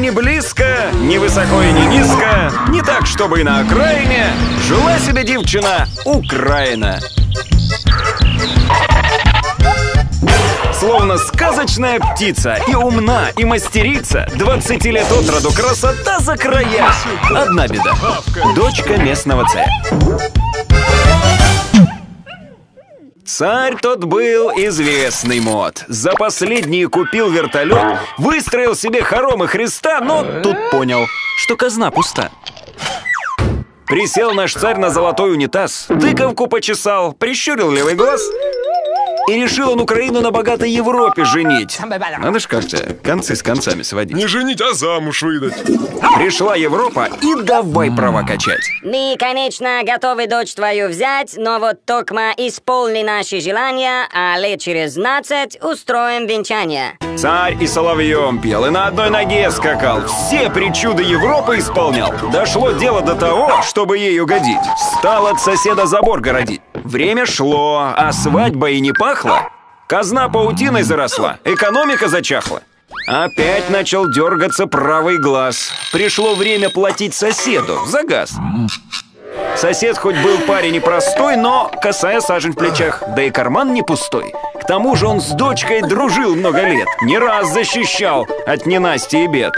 не близко, не высоко и не низко, не так, чтобы и на окраине, жила себе девчина Украина. Словно сказочная птица, и умна, и мастерица, 20 лет от роду, красота за края. Одна беда — дочка местного царя. Царь тот был известный мод. За последние купил вертолет, выстроил себе хоромы Христа, но тут понял, что казна пуста. Присел наш царь на золотой унитаз, тыковку почесал, прищурил левый глаз и решил он Украину на богатой Европе женить. Надо ж как-то концы с концами сводить. Не женить, а замуж выдать. Пришла Европа и давай права качать. Мы, конечно, готовы дочь твою взять, но вот токма исполни наши желания, а лет через 12 устроим венчание. Царь и соловьем пел, и на одной ноге скакал, все причуды Европы исполнял. Дошло дело до того, чтобы ей угодить, стал от соседа забор городить. Время шло, а свадьба и не пахла. Казна паутиной заросла, экономика зачахла. Опять начал дергаться правый глаз. Пришло время платить соседу за газ. Сосед хоть был парень непростой, но косая сажень в плечах, да и карман не пустой. К тому же он с дочкой дружил много лет, не раз защищал от ненасти и бед.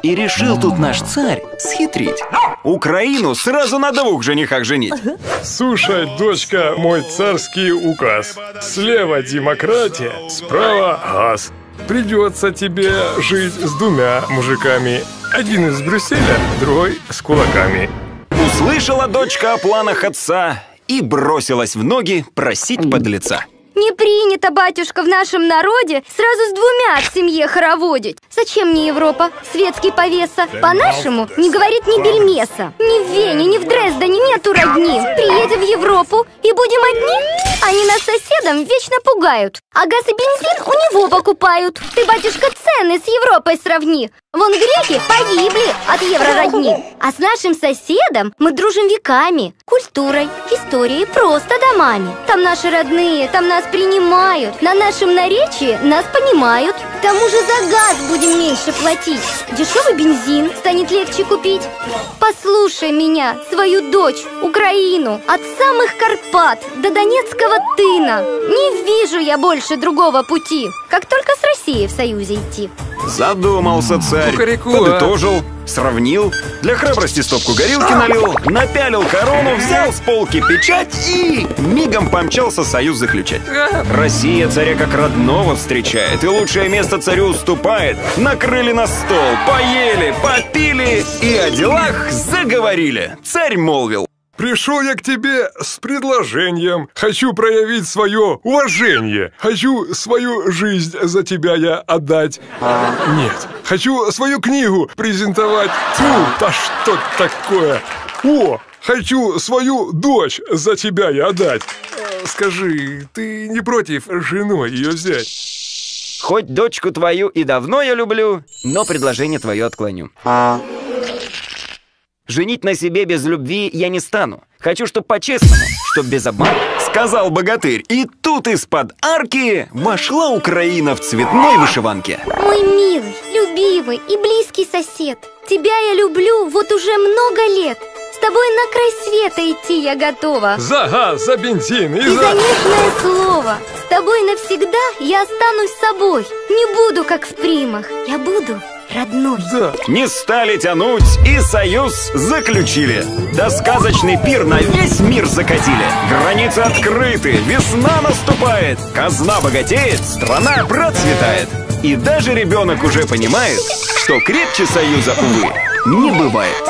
И решил тут наш царь схитрить. Украину сразу на 2 женихах женить. Слушай, дочка, мой царский указ. Слева демократия, справа газ. Придется тебе жить с 2 мужиками. Один из Брюсселя, другой с кулаками. Услышала дочка о планах отца и бросилась в ноги просить подлеца. Не принято, батюшка, в нашем народе сразу с 2 в семье хороводить. Зачем мне Европа, светский повеса? По-нашему не говорит ни бельмеса. Ни в Вене, ни в Дрездене нету родни. Приедем в Европу и будем одни? Они нас соседом вечно пугают, а газ и бензин у него покупают. Ты, батюшка, цены с Европой сравни. Вон греки погибли от еврородни. А с нашим соседом мы дружим веками. Культурой, историей, просто домами. Там наши родные, там нас принимают. На нашем наречии нас понимают. К тому же за газ будем меньше платить. Дешевый бензин станет легче купить. Послушай меня, свою дочь, Украину. От самых Карпат до Донецкого тына. Не вижу я больше другого пути, как только с Россией в союзе идти. Задумался царь, подытожил, сравнил, для храбрости стопку горилки налил, напялил корону, взял с полки печать и мигом помчался союз заключать. Россия царя как родного встречает, и лучшее место царю уступает. Накрыли на стол, поели, попили и о делах заговорили. Царь молвил: пришел я к тебе с предложением. Хочу проявить свое уважение. Хочу свою жизнь за тебя я отдать. Нет, хочу свою книгу презентовать. Фу, да что такое? О, хочу свою дочь за тебя я отдать. Скажи, ты не против женой ее взять? Хоть дочку твою и давно я люблю, но предложение твое отклоню. Женить на себе без любви я не стану. Хочу, чтоб по-честному, чтоб без обмана. Сказал богатырь, и тут из-под арки вошла Украина в цветной вышиванке. Мой милый, любимый и близкий сосед, тебя я люблю вот уже много лет. С тобой на край света идти я готова. За газ, за бензин и за нежное слово. С тобой навсегда я останусь собой. Не буду как в примах, я буду родной. Да. Не стали тянуть и союз заключили. Да сказочный пир на весь мир закатили. Границы открыты, весна наступает. Казна богатеет, страна процветает. И даже ребенок уже понимает, что крепче союза, увы, не бывает.